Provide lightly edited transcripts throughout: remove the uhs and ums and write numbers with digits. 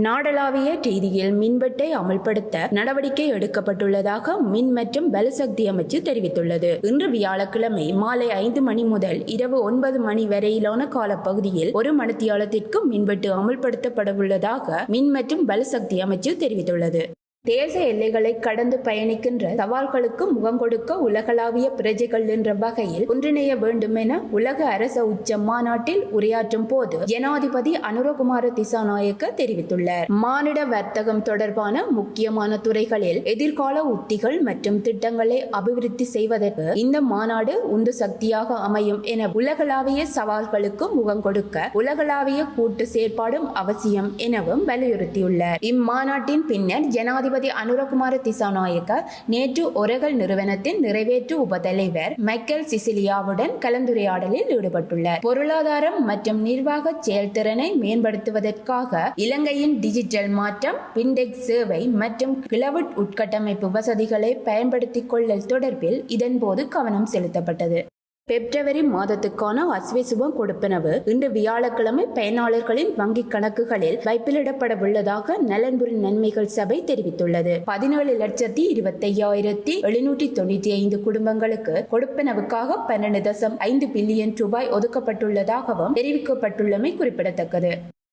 நாடளாவிய ரீதியில் மின்வெட்டை அமல்படுத்த நடவடிக்கை எடுக்கப்பட்டுள்ளதாக மின் மற்றும் பலசக்தி அமைச்சு தெரிவித்துள்ளது. இன்று வியாழக்கிழமை மாலை 5 மணி முதல் இரவு 9 மணி வரையிலான காலப்பகுதியில் 1 மணித்தியாலத்திற்கு மின்வெட்டு அமல்படுத்தப்படவுள்ளதாக மின் மற்றும் பலசக்தி அமைச்சு தெரிவித்துள்ளது. தேச எல்லைகளை கடந்து பயணிக்கின்ற சவால்களுக்கு முகம் கொடுக்க உலகளாவிய பிரஜைகள் என்ற வகையில் ஒன்றிணைய வேண்டும் என உலக அரச உச்ச மாநாட்டில் உரையாற்றும் போது ஜனாதிபதி அனுரகுமார திசாநாயக்க தெரிவித்துள்ளார். மானிட வர்த்தகம் தொடர்பான முக்கியமான துறைகளில் எதிர்கால உத்திகள் மற்றும் திட்டங்களை அபிவிருத்தி செய்வதற்கு இந்த மாநாடு உந்து சக்தியாக அமையும் என உலகளாவிய சவால்களுக்கு முகம் கொடுக்க உலகளாவிய கூட்டு செயற்பாடும் அவசியம் எனவும் வலியுறுத்தியுள்ளார். இம்மாநாட்டின் பின்னர் ஜனாதிபதி அனுரகுமார திசாநாயக்க நேற்று ஒரகல் நிறுவனத்தின் நிறைவேற்று உபதலைவர் மைக்கேல் சிசிலியாவுடன் கலந்துரையாடலில் ஈடுபட்டுள்ளார். பொருளாதாரம் மற்றும் நிர்வாக செயல்திறனை மேம்படுத்துவதற்காக இலங்கையின் டிஜிட்டல் மாற்றம், பின்டெக் சேவை மற்றும் கிளவுட் உட்கட்டமைப்பு வசதிகளை பயன்படுத்திக் கொள்ளல் தொடர்பில் இதன்போது கவனம் செலுத்தப்பட்டது. பிப்ரவரி மாதத்துக்கான அஸ்வசுபம் கொடுப்பனவு இன்று வியாழக்கிழமை பயனாளர்களின் வங்கிக் கணக்குகளில் வைப்பிலிடப்படவுள்ளதாக நலன்புரி நன்மைகள் சபை தெரிவித்துள்ளது. 17,25,795 குடும்பங்களுக்கு கொடுப்பனவுக்காக 12.5 பில்லியன் ரூபாய் ஒதுக்கப்பட்டுள்ளதாகவும் தெரிவிக்கப்பட்டுள்ளமை குறிப்பிடத்தக்கது.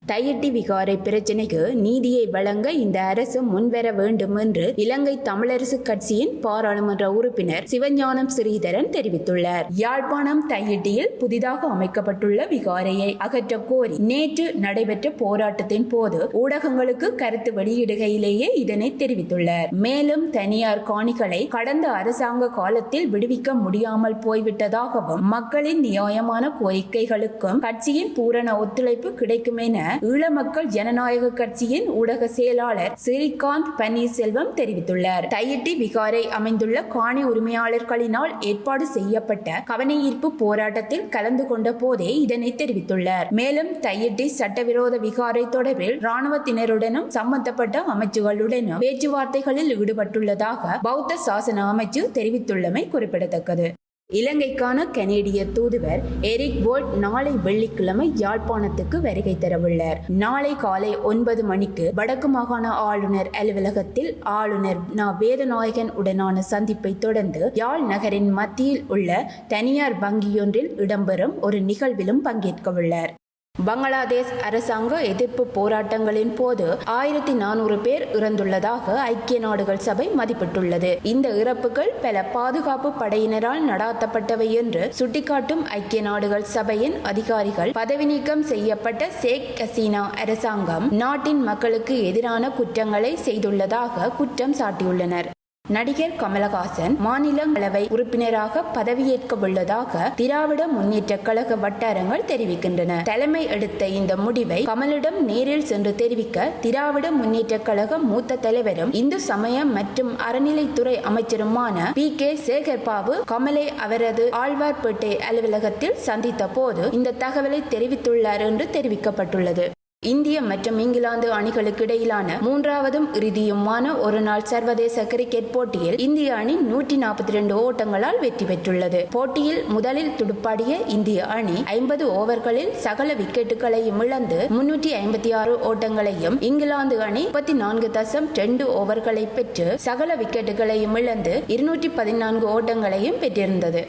தையிட்டி விகாரை பிரச்சினைக்கு நீதியை வழங்க இந்த அரசு முன்வர வேண்டும் என்று இலங்கை தமிழரசு கட்சியின் பாராளுமன்ற உறுப்பினர் சிவஞானம் ஸ்ரீதரன் தெரிவித்துள்ளார். யாழ்ப்பாணம் தையிட்டியில் புதிதாக அமைக்கப்பட்டுள்ள விகாரையை அகற்ற கோரி நேற்று நடைபெற்ற போராட்டத்தின் போது ஊடகங்களுக்கு கருத்து வெளியிடுகையிலேயே இதனை தெரிவித்துள்ளார். மேலும் தனியார் காணிகளை கடந்த அரசாங்க காலத்தில் விடுவிக்க முடியாமல் போய்விட்டதாகவும் மக்களின் நியாயமான கோரிக்கைகளுக்கும் கட்சியின் பூரண ஒத்துழைப்பு கிடைக்கும் என ஈழ மக்கள் ஜனநாயக கட்சியின் ஊடக செயலாளர் ஸ்ரீகாந்த் பன்னீர்செல்வம் தெரிவித்துள்ளார். தையிட்டி விகாரை அமைந்துள்ள காணி உரிமையாளர்களினால் ஏற்பாடு செய்யப்பட்ட கவனஈர்ப்பு போராட்டத்தில் கலந்து கொண்ட போதே இதனை தெரிவித்துள்ளார். மேலும் தையிட்டி சட்டவிரோத விகாரை தொடர்பில் இராணுவத்தினருடனும் சம்பந்தப்பட்ட அமைச்சுகளுடனும் பேச்சுவார்த்தைகளில் ஈடுபட்டுள்ளதாக பௌத்த சாசன அமைச்சு தெரிவித்துள்ளமை குறிப்பிடத்தக்கது. இலங்கைக்கான கனேடிய தூதுவர் எரிக் வோல்ட் நாளை வெள்ளிக்கிழமை யாழ்ப்பாணத்துக்கு வருகை தரவுள்ளார். நாளை காலை 9 மணிக்கு வடக்கு மாகாண ஆளுநர் அலுவலகத்தில் ஆளுநர் வேதநாயகன் உடனான சந்திப்பை தொடர்ந்து யாழ் நகரின் மத்தியில் உள்ள தனியார் வங்கியொன்றில் இடம்பெறும் ஒரு நிகழ்விலும் பங்கேற்கவுள்ளார். பங்களாதேஷ் அரசாங்க எதிர்ப்பு போராட்டங்களின் போது 1400 பேர் இறந்துள்ளதாக ஐக்கிய நாடுகள் சபை மதிப்பிட்டுள்ளது. இந்த இறப்புகள் பல பாதுகாப்பு படையினரால் நடாத்தப்பட்டவை என்று சுட்டிக்காட்டும் ஐக்கிய நாடுகள் சபையின் அதிகாரிகள் பதவி நீக்கம் செய்யப்பட்ட ஷேக் ஹசீனா அரசாங்கம் நாட்டின் மக்களுக்கு எதிரான குற்றங்களை செய்துள்ளதாக குற்றம் சாட்டியுள்ளனர். நடிகர் கமலஹாசன் மாநிலங்களவை உறுப்பினராக பதவியேற்க உள்ளதாக திராவிட முன்னேற்ற கழக வட்டாரங்கள் தெரிவிக்கின்றன. தலைமை எடுத்த இந்த முடிவை கமலிடம் நேரில் சென்று தெரிவிக்க திராவிட முன்னேற்ற கழக மூத்த தலைவரும் இந்து சமய மற்றும் அறநிலைத்துறை அமைச்சருமான PK சேகர்பாபு கமலை அவரது ஆழ்வார்பேட்டை அலுவலகத்தில் சந்தித்த போது இந்த தகவலை தெரிவித்துள்ளார் என்று தெரிவிக்கப்பட்டுள்ளது. இந்திய மற்றும் இங்கிலாந்து அணிகளுக்கு இடையிலான 3வதும் இறுதியுமான ஒருநாள் சர்வதேச கிரிக்கெட் போட்டியில் இந்திய அணி 142 ஓட்டங்களால் வெற்றி பெற்றுள்ளது. போட்டியில் முதலில் துடுப்பாடிய இந்திய அணி 50 ஓவர்களில் சகல விக்கெட்டுகளையும் இழந்து 356 ஓட்டங்களையும், இங்கிலாந்து அணி 34.2 ஓவர்களை பெற்று சகல விக்கெட்டுகளையும் இழந்து 214 ஓட்டங்களையும் பெற்றிருந்தது.